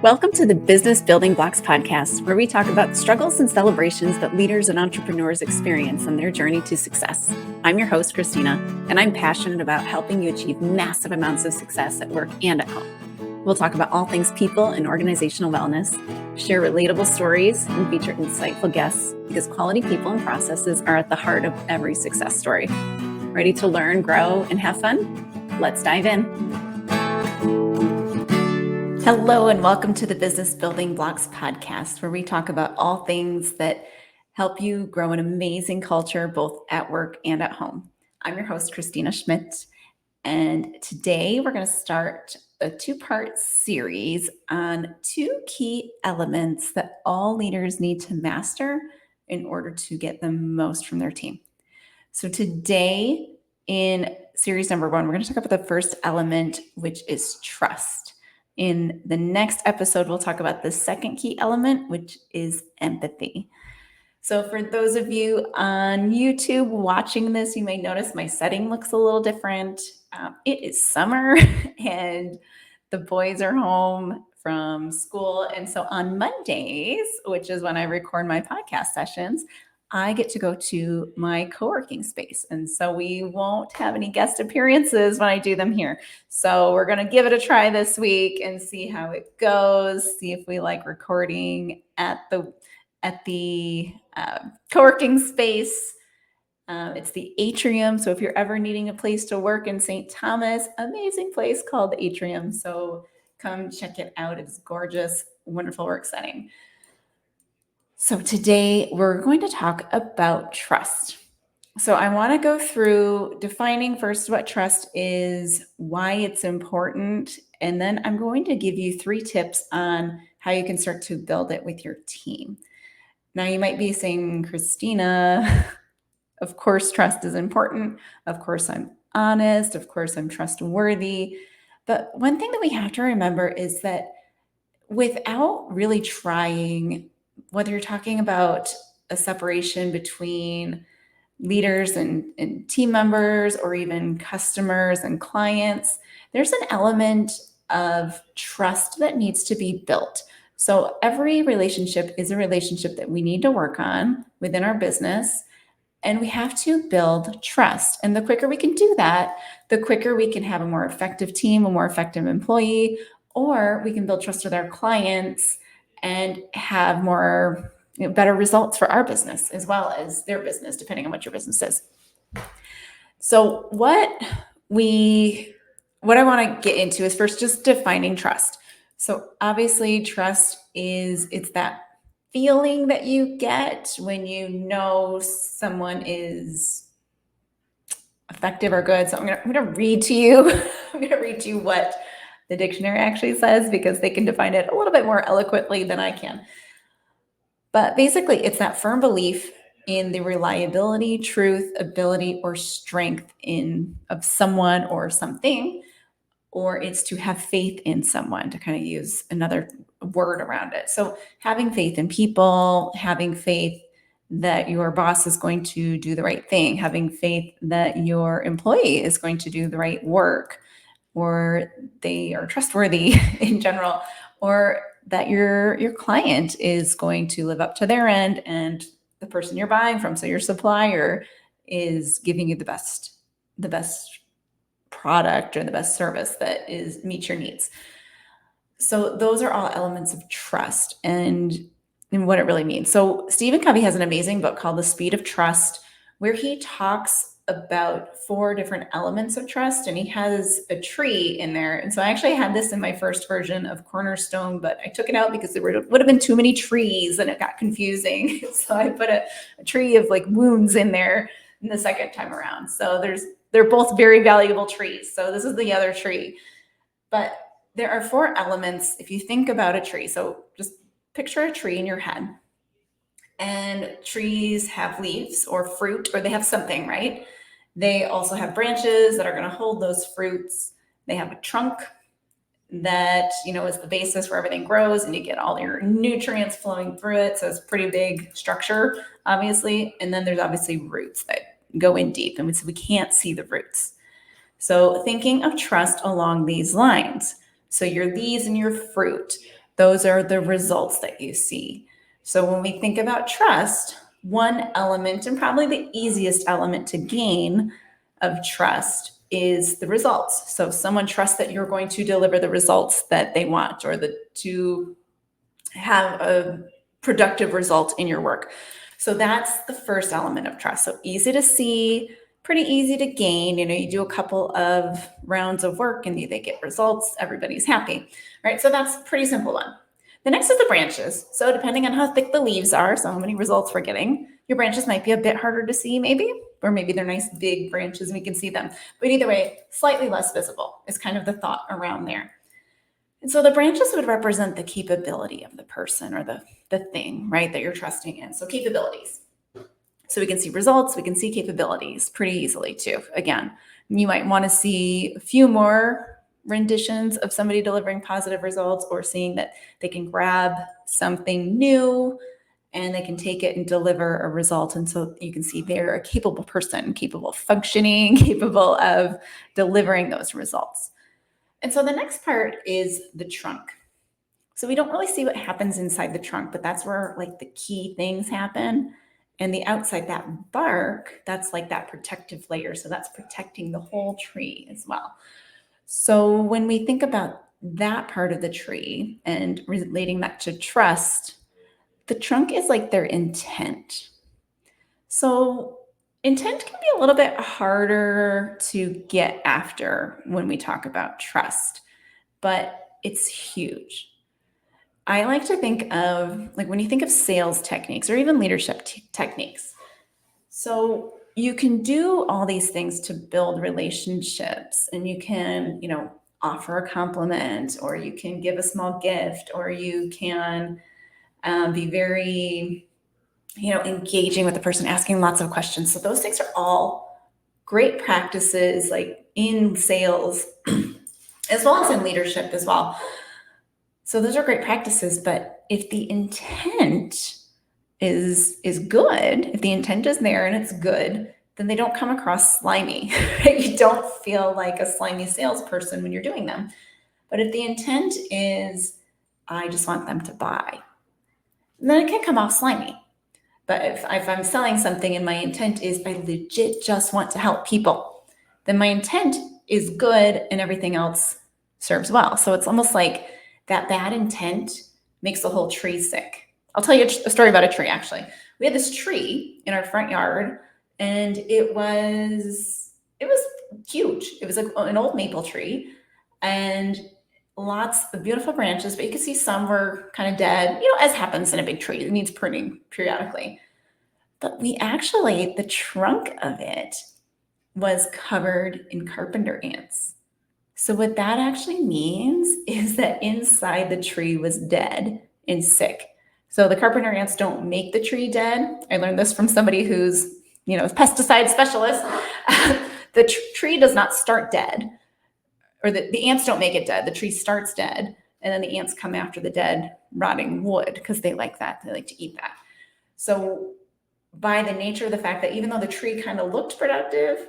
Welcome to the Business Building Blocks podcast, where we talk about struggles and celebrations that leaders and entrepreneurs experience on their journey to success. I'm your host, Kristina, and I'm passionate about helping you achieve massive amounts of success at work and at home. We'll talk about all things people and organizational wellness, share relatable stories, and feature insightful guests because quality people and processes are at the heart of every success story. Ready to learn, grow, and have fun? Let's dive in. Hello, and welcome to the Business Building Blocks podcast, where we talk about all things that help you grow an amazing culture, both at work and at home. I'm your host, Kristina Schmidt, and today we're going to start a two-part series on two key elements that all leaders need to master in order to get the most from their team. So today, in series number 1, we're going to talk about the first element, which is trust. In the next episode, we'll talk about the second key element, which is empathy. So for those of you on YouTube watching this, you may notice my setting looks a little different. It is summer and the boys are home from school. And so on Mondays, which is when I record my podcast sessions, I get to go to my co-working space. And so we won't have any guest appearances when I do them here. So we're going to give it a try this week and see how it goes, see if we like recording at the co-working space. It's the Atrium. So if you're ever needing a place to work in St. Thomas, amazing place called the Atrium. So come check it out. It's gorgeous, wonderful work setting. So today we're going to talk about trust. So I want to go through defining first what trust is, why it's important, and then I'm going to give you 3 tips on how you can start to build it with your team. Now you might be saying, Kristina, of course trust is important. Of course I'm honest. Of course I'm trustworthy. But one thing that we have to remember is that without really trying, whether you're talking about a separation between leaders and team members or even customers and clients, there's an element of trust that needs to be built. So every relationship is a relationship that we need to work on within our business, and we have to build trust. And the quicker we can do that, the quicker we can have a more effective team, a more effective employee, or we can build trust with our clients and have more better results for our business as well as their business, depending on what your business is. So what I want to get into is first just defining trust. So obviously trust it's that feeling that you get when you know someone is effective or good. So I'm going to read to you. I'm going to read to you what the dictionary actually says, because they can define it a little bit more eloquently than I can. But basically, it's that firm belief in the reliability, truth, ability, or strength of someone or something, or it's to have faith in someone, to kind of use another word around it. So having faith in people, having faith that your boss is going to do the right thing, having faith that your employee is going to do the right work, or they are trustworthy in general, or that your client is going to live up to their end and the person you're buying from, so your supplier, is giving you the best product or the best service that meets your needs. So those are all elements of trust and what it really means. So Stephen Covey has an amazing book called The Speed of Trust, where he talks about 4 different elements of trust, and he has a tree in there. And so I actually had this in my first version of Cornerstone, but I took it out because there would have been too many trees and it got confusing. So I put a tree of like wounds in there in the second time around. So they're both very valuable trees. So this is the other tree. But there are 4 elements if you think about a tree. So just picture a tree in your head. And trees have leaves or fruit, or they have something, right? They also have branches that are going to hold those fruits. They have a trunk that, is the basis where everything grows and you get all your nutrients flowing through it. So it's a pretty big structure, obviously. And then there's obviously roots that go in deep, and so we can't see the roots. So thinking of trust along these lines. So your leaves and your fruit. Those are the results that you see. So when we think about trust, one element, and probably the easiest element to gain of trust, is the results. So if someone trusts that you're going to deliver the results that they want, or to have a productive result in your work. So that's the first element of trust. So easy to see, pretty easy to gain. You do a couple of rounds of work and they get results, everybody's happy, right? So that's a pretty simple one. The next is the branches. So depending on how thick the leaves are, so how many results we're getting, your branches might be a bit harder to see maybe, or maybe they're nice big branches and we can see them. But either way, slightly less visible is kind of the thought around there. And so the branches would represent the capability of the person or the thing, right, that you're trusting in. So capabilities. So we can see results, we can see capabilities pretty easily too. Again, you might want to see a few more renditions of somebody delivering positive results, or seeing that they can grab something new and they can take it and deliver a result. And so you can see they're a capable person, capable of functioning, capable of delivering those results. And so the next part is the trunk. So we don't really see what happens inside the trunk, but that's where like the key things happen. And the outside, that bark, that's like that protective layer. So that's protecting the whole tree as well. So when we think about that part of the tree and relating that to trust, the trunk is like their intent. So intent can be a little bit harder to get after when we talk about trust, but it's huge. I like to think of, like, when you think of sales techniques or even leadership techniques. So you can do all these things to build relationships, and you can, offer a compliment, or you can give a small gift, or you can be very, engaging with the person, asking lots of questions. So those things are all great practices, like in sales, as well as in leadership as well. So those are great practices, but if the intent is good, if the intent is there and it's good, then they don't come across slimy. Right? You don't feel like a slimy salesperson when you're doing them. But if the intent is, I just want them to buy, then it can come off slimy. But if I'm selling something and my intent is I legit just want to help people, then my intent is good and everything else serves well. So it's almost like that bad intent makes the whole tree sick. I'll tell you a story about a tree, actually. We had this tree in our front yard, and it was huge. It was like an old maple tree, and lots of beautiful branches, but you could see some were kind of dead, as happens in a big tree. It needs pruning periodically. But the trunk of it was covered in carpenter ants. So what that actually means is that inside the tree was dead and sick. So the carpenter ants don't make the tree dead. I learned this from somebody who's, a pesticide specialist. The tree does not start dead, or the ants don't make it dead. The tree starts dead, and then the ants come after the dead, rotting wood, because they like that. They like to eat that. So by the nature of the fact that even though the tree kind of looked productive,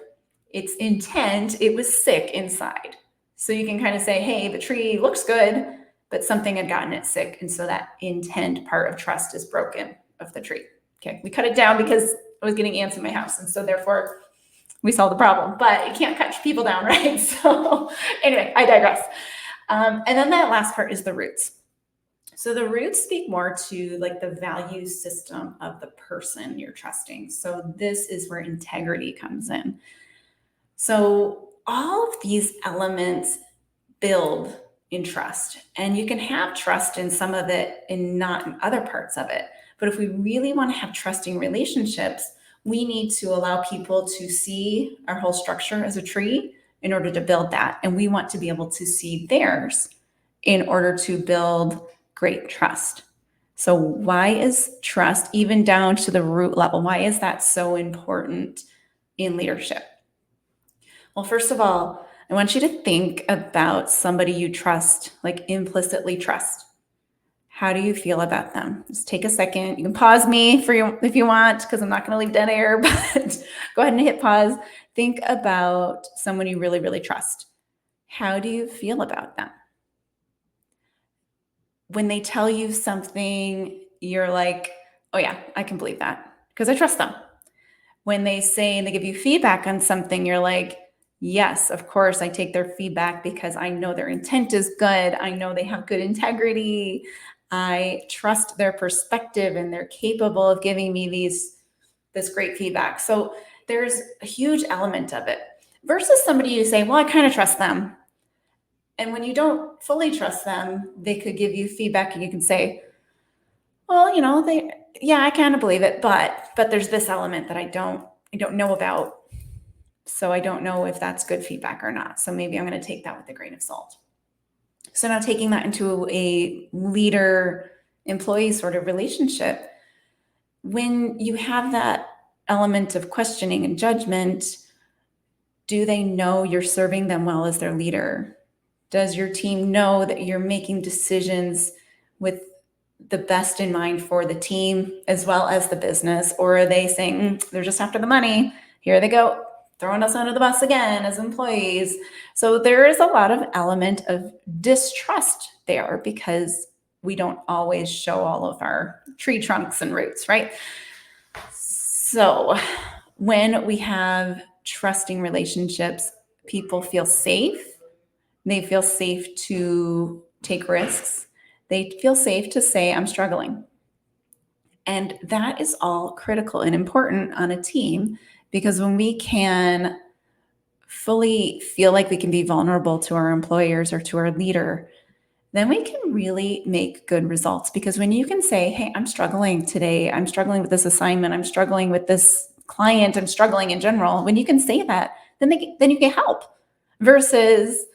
its intent, it was sick inside. So you can kind of say, hey, the tree looks good, but something had gotten it sick. And so that intent part of trust is broken of the tree. Okay, we cut it down because I was getting ants in my house. And so therefore we solved the problem, but you can't cut people down, right? So anyway, I digress. And then that last part is the roots. So the roots speak more to like the value system of the person you're trusting. So this is where integrity comes in. So all of these elements build in trust, and you can have trust in some of it and not in other parts of it. But if we really want to have trusting relationships, we need to allow people to see our whole structure as a tree in order to build that. And we want to be able to see theirs in order to build great trust. So why is trust, even down to the root level, why is that so important in leadership? Well, first of all, I want you to think about somebody you trust, like implicitly trust. How do you feel about them? Just take a second. You can pause me if you want, because I'm not going to leave dead air, but go ahead and hit pause. Think about someone you really, really trust. How do you feel about them? when they tell you something, you're like, oh yeah, I can believe that because I trust them. When they say and they give you feedback on something, you're like, yes, of course, I take their feedback because I know their intent is good. I know they have good integrity. I trust their perspective and they're capable of giving me this great feedback. So there's a huge element of it versus somebody you say, well, I kind of trust them. And when you don't fully trust them, they could give you feedback and you can say, well, yeah, I kind of believe it, but there's this element that I don't know about. So I don't know if that's good feedback or not. So maybe I'm going to take that with a grain of salt. So now taking that into a leader employee sort of relationship, when you have that element of questioning and judgment, do they know you're serving them well as their leader? Does your team know that you're making decisions with the best in mind for the team as well as the business? Or are they saying, they're just after the money, here they go, throwing us under the bus again as employees? So there is a lot of element of distrust there because we don't always show all of our tree trunks and roots, right? So when we have trusting relationships, people feel safe. They feel safe to take risks. They feel safe to say, I'm struggling. And that is all critical and important on a team because when we can fully feel like we can be vulnerable to our employers or to our leader, then we can really make good results. Because when you can say, hey, I'm struggling today, I'm struggling with this assignment, I'm struggling with this client, I'm struggling in general, when you can say that, then you get help versus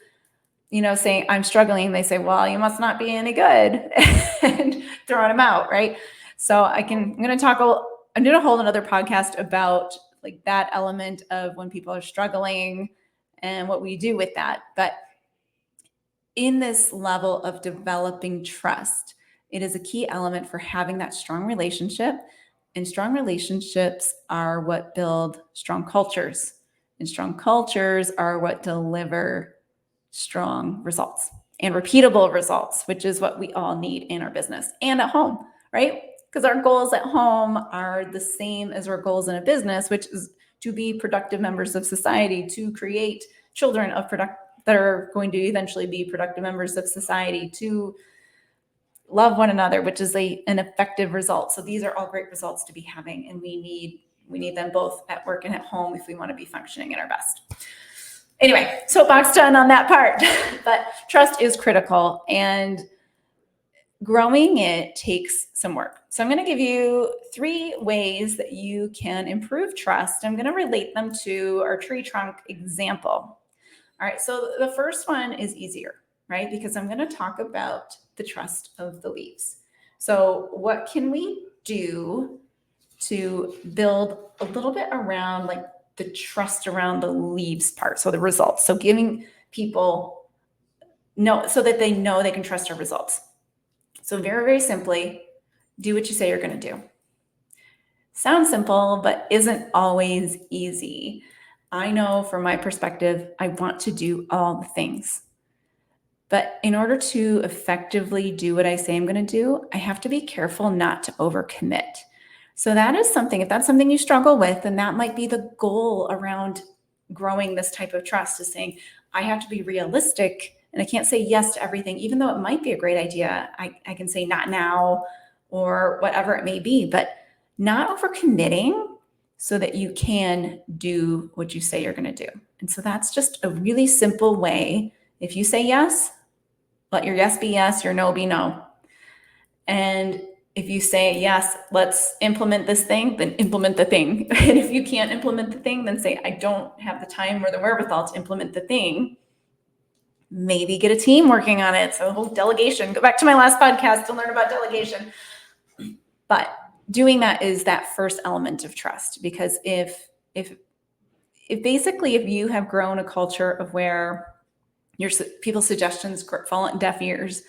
saying I'm struggling, they say, well, you must not be any good and throwing them out, right? So I'm going to hold another podcast about like that element of when people are struggling and what we do with that. But in this level of developing trust, it is a key element for having that strong relationship. And strong relationships are what build strong cultures. And strong cultures are what deliver strong results and repeatable results, which is what we all need in our business and at home, right? Because our goals at home are the same as our goals in a business, which is to be productive members of society, to create children that are going to eventually be productive members of society, to love one another, which is an effective result. So these are all great results to be having, and we need them both at work and at home if we want to be functioning at our best. Anyway, soapbox done on that part. But trust is critical, and growing it takes some work. So I'm going to give you 3 ways that you can improve trust. I'm going to relate them to our tree trunk example. All right, so the first one is easier, right? Because I'm going to talk about the trust of the leaves. So what can we do to build a little bit around like the trust around the leaves part, so the results. So giving people so that they know they can trust our results. So very, very simply, do what you say you're going to do. Sounds simple, but isn't always easy. I know from my perspective, I want to do all the things. But in order to effectively do what I say I'm going to do, I have to be careful not to overcommit. So that is something, if that's something you struggle with, then that might be the goal around growing this type of trust, is saying, I have to be realistic and I can't say yes to everything, even though it might be a great idea. I can say not now or whatever it may be, but not overcommitting so that you can do what you say you're going to do. And so that's just a really simple way. If you say yes, let your yes be yes, your no be no. And if you say, yes, let's implement this thing, then implement the thing. And if you can't implement the thing, then say, I don't have the time or the wherewithal to implement the thing. Maybe get a team working on it. So delegation, go back to my last podcast to learn about delegation. But doing that is that first element of trust, because if basically, if you have grown a culture of where your people's suggestions fall on deaf ears,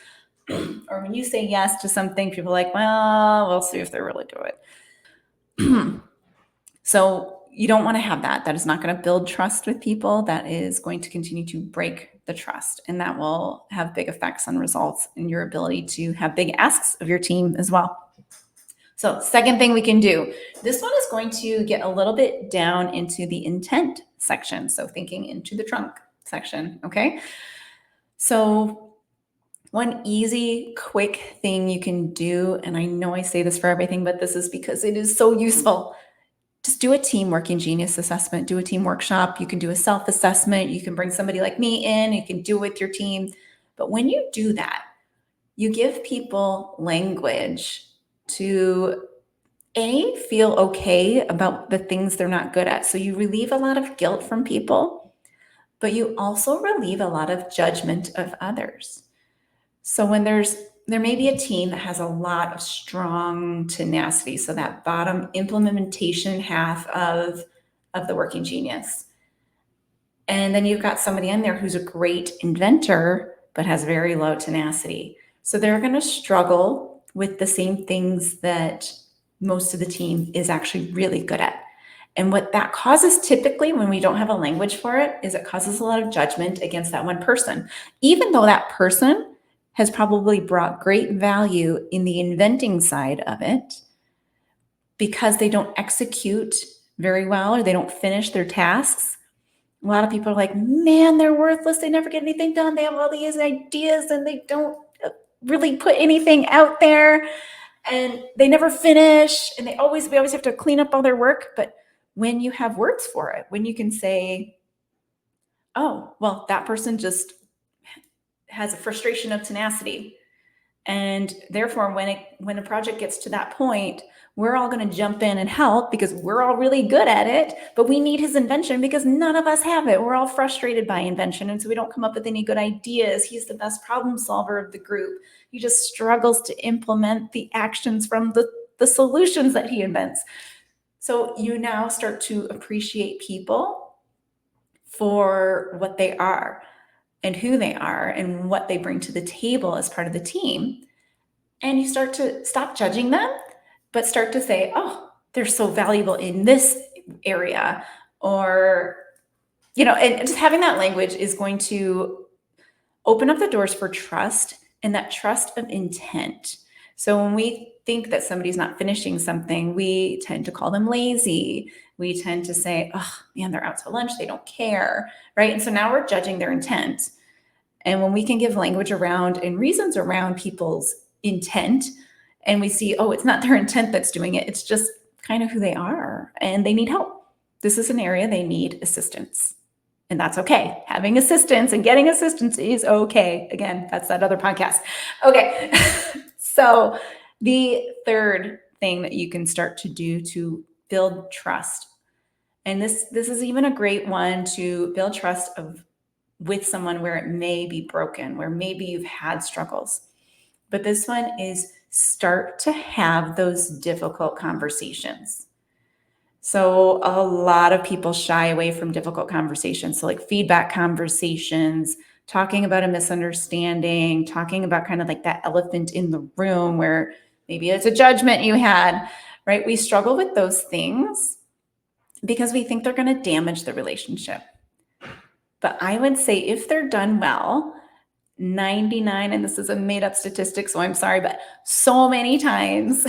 or when you say yes to something, people are like, well, we'll see if they really do it. So you don't want to have that. That is not going to build trust with people. That is going to continue to break the trust. And that will have big effects on results and your ability to have big asks of your team as well. So second thing we can do, this one is going to get a little bit down into the intent section. So thinking into the trunk section, okay? So one easy, quick thing you can do, and I know I say this for everything, but this is because it is so useful. Just do a team working genius assessment, do a team workshop. You can do a self-assessment. You can bring somebody like me in, you can do it with your team. But when you do that, you give people language to feel okay about the things they're not good at. So you relieve a lot of guilt from people, but you also relieve a lot of judgment of others. So when there may be a team that has a lot of strong tenacity, so that bottom implementation half of the working genius. And then you've got somebody in there who's a great inventor, but has very low tenacity. So they're going to struggle with the same things that most of the team is actually really good at. And what that causes typically when we don't have a language for it is it causes a lot of judgment against that one person, even though that person has probably brought great value in the inventing side of it. Because they don't execute very well or they don't finish their tasks, a lot of people are like, man, they're worthless. They never get anything done. They have all these ideas and they don't really put anything out there and they never finish. And we always have to clean up all their work. But when you have words for it, when you can say, oh, well, that person just has a frustration of tenacity. And therefore, when a project gets to that point, we're all going to jump in and help because we're all really good at it, but we need his invention because none of us have it. We're all frustrated by invention, and so we don't come up with any good ideas. He's the best problem solver of the group. He just struggles to implement the actions from the solutions that he invents. So you now start to appreciate people for what they are and who they are and what they bring to the table as part of the team. And you start to stop judging them, but start to say, oh, they're so valuable in this area. Or, and just having that language is going to open up the doors for trust and that trust of intent. So when we think that somebody's not finishing something, we tend to call them lazy. We tend to say, oh, man, they're out to lunch. They don't care, right? And so now we're judging their intent. And when we can give language around and reasons around people's intent, and we see, oh, it's not their intent that's doing it. It's just kind of who they are and they need help. This is an area they need assistance. And that's okay. Having assistance and getting assistance is okay. Again, that's that other podcast. Okay. So the third thing that you can start to do to build trust, and this is even a great one to build trust with someone where it may be broken, where maybe you've had struggles. But this one is start to have those difficult conversations. So a lot of people shy away from difficult conversations. So like feedback conversations, talking about a misunderstanding, talking about kind of like that elephant in the room where maybe it's a judgment you had, right? We struggle with those things because we think they're going to damage the relationship. But I would say if they're done well, 99, and this is a made up statistic, so I'm sorry, but so many times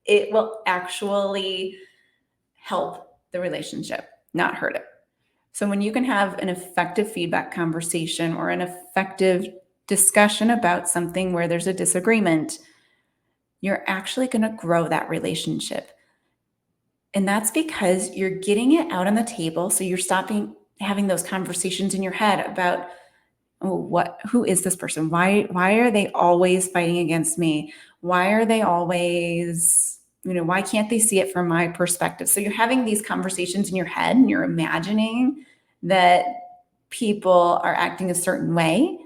it will actually help the relationship, not hurt it. So when you can have an effective feedback conversation or an effective discussion about something where there's a disagreement, you're actually going to grow that relationship. And that's because you're getting it out on the table. So you're stopping having those conversations in your head about, oh, who is this person? Why are they always fighting against me? Why are they always, why can't they see it from my perspective? So you're having these conversations in your head and you're imagining that people are acting a certain way.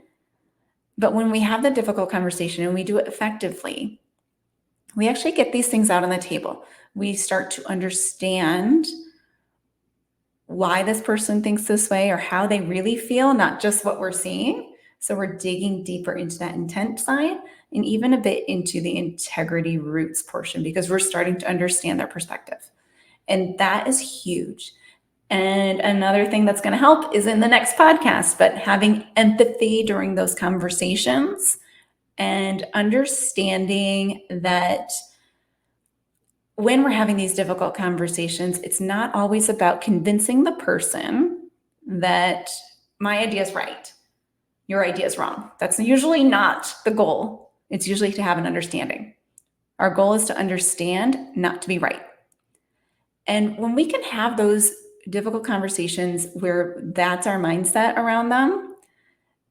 But when we have the difficult conversation and we do it effectively, we actually get these things out on the table. We start to understand why this person thinks this way or how they really feel, not just what we're seeing. So we're digging deeper into that intent side and even a bit into the integrity roots portion because we're starting to understand their perspective. And that is huge. And another thing that's going to help is in the next podcast, but having empathy during those conversations and understanding that when we're having these difficult conversations, it's not always about convincing the person that my idea is right, your idea is wrong. That's usually not the goal. It's usually to have an understanding. Our goal is to understand, not to be right. And when we can have those difficult conversations where that's our mindset around them,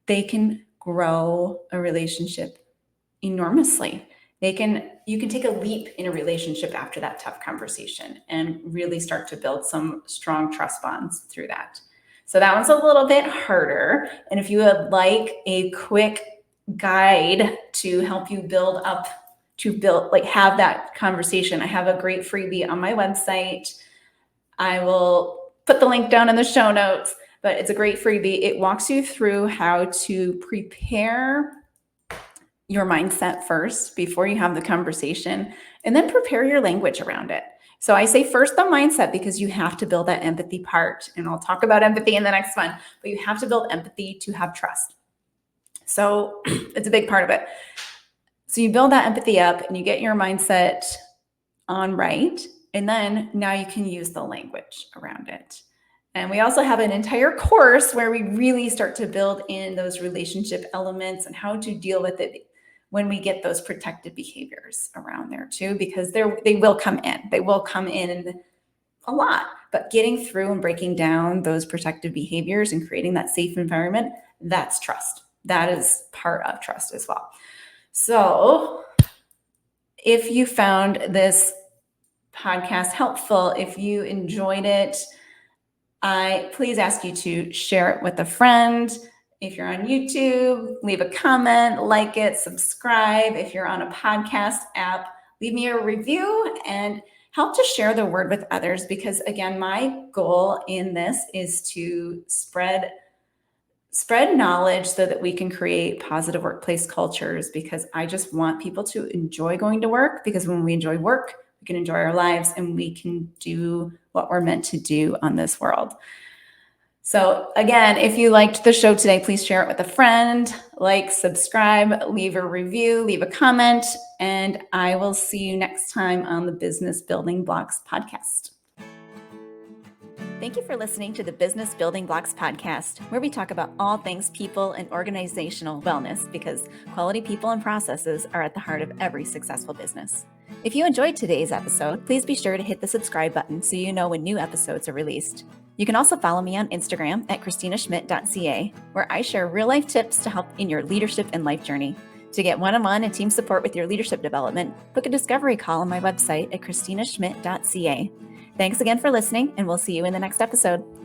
they can grow a relationship enormously. You can take a leap in a relationship after that tough conversation and really start to build some strong trust bonds through that. So that one's a little bit harder. And if you would like a quick guide to help you have that conversation, I have a great freebie on my website. I will put the link down in the show notes, but it's a great freebie. It walks you through how to prepare your mindset first before you have the conversation, and then prepare your language around it. So I say first the mindset because you have to build that empathy part, and I'll talk about empathy in the next one, but you have to build empathy to have trust. So it's a big part of it. So you build that empathy up and you get your mindset on right, and then now you can use the language around it. And we also have an entire course where we really start to build in those relationship elements and how to deal with it when we get those protective behaviors around there too, because they will come in. They will come in a lot, but getting through and breaking down those protective behaviors and creating that safe environment, that's trust. That is part of trust as well. So if you found this podcast helpful, if you enjoyed it, I please ask you to share it with a friend. If you're on YouTube, leave a comment, like it, subscribe. If you're on a podcast app, leave me a review and help to share the word with others, because again, my goal in this is to spread knowledge so that we can create positive workplace cultures, because I just want people to enjoy going to work, because when we enjoy work, we can enjoy our lives and we can do what we're meant to do on this world. So again, if you liked the show today, please share it with a friend, like, subscribe, leave a review, leave a comment, and I will see you next time on the Business Building Blocks podcast. Thank you for listening to the Business Building Blocks podcast, where we talk about all things people and organizational wellness, because quality people and processes are at the heart of every successful business. If you enjoyed today's episode, please be sure to hit the subscribe button so you know when new episodes are released. You can also follow me on Instagram at KristinaSchmidt.ca, where I share real-life tips to help in your leadership and life journey. To get one-on-one and team support with your leadership development, book a discovery call on my website at KristinaSchmidt.ca. Thanks again for listening, and we'll see you in the next episode.